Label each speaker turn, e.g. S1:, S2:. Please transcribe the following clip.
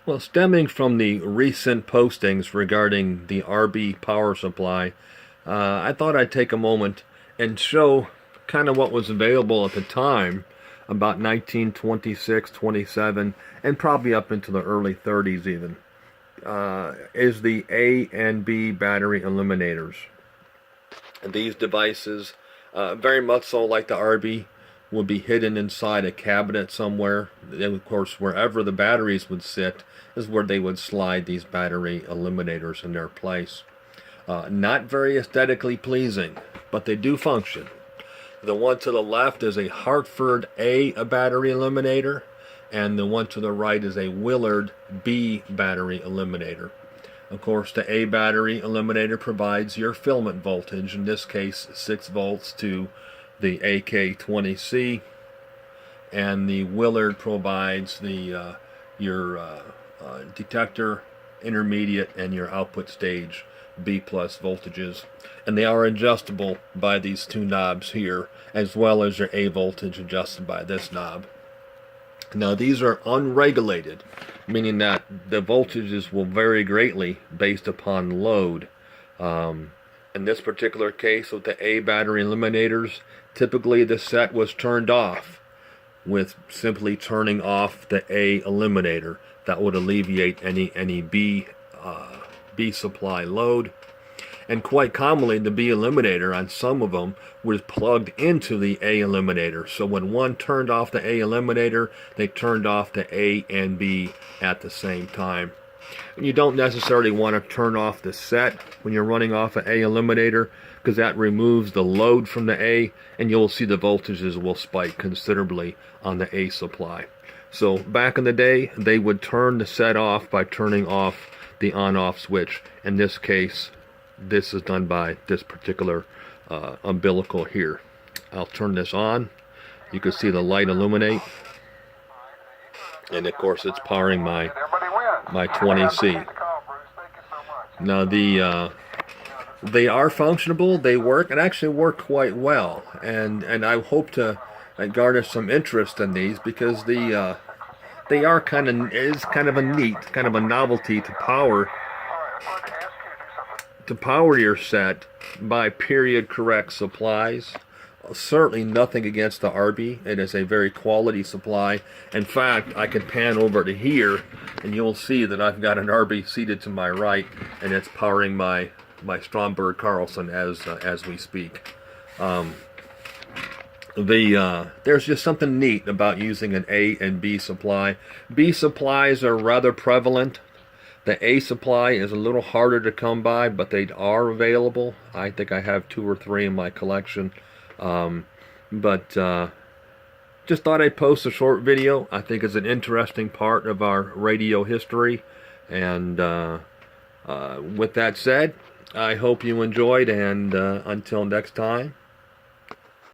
S1: Well, stemming from the recent postings regarding the RB power supply, I thought I'd take a moment and show kind of what was available at the time, about 1926, 27, and probably up into the early 30s even, is the A and B battery eliminators. And these devices, very much so like the RB, would be hidden inside a cabinet somewhere. And of course, wherever the batteries would sit is where they would slide these battery eliminators in their place. Not very aesthetically pleasing, but they do function. The one to the left is a Hartford A battery eliminator, and the one to the right is a Willard B battery eliminator. Of course, the A battery eliminator provides your filament voltage, in this case 6 volts to the AK20C, and the Willard provides the your detector, intermediate, and your output stage B plus voltages, and they are adjustable by these two knobs here, as well as your A voltage adjusted by this knob. Now these are unregulated, meaning that the voltages will vary greatly based upon load. In this particular case with the A battery eliminators, typically the set was turned off with simply turning off the A eliminator. That would alleviate any B supply load. And quite commonly the B eliminator on some of them was plugged into the A eliminator. So when one turned off the A eliminator, they turned off the A and B at the same time. And you don't necessarily want to turn off the set when you're running off an A eliminator, because that removes the load from the A, and you'll see the voltages will spike considerably on the A supply. So back in the day, they would turn the set off by turning off the on-off switch. In this case, this is done by this particular umbilical here. I'll turn this on. You can see the light illuminate, and of course it's powering my 20C. Now they are functionable, they work, and actually work quite well, and I hope to garner some interest in these, because they are kind of a neat, kind of a novelty to power your set by period correct supplies. Certainly nothing against the RB. It is a very quality supply. In fact, I can pan over to here and you'll see that I've got an RB seated to my right, and it's powering my Stromberg Carlson as we speak. There's just something neat about using an A and B supply. B supplies are rather prevalent. The A supply is a little harder to come by, but they are available. I think I have 2 or 3 in my collection. Just thought I'd post a short video. I think it's an interesting part of our radio history. And with that said, I hope you enjoyed, and until next time,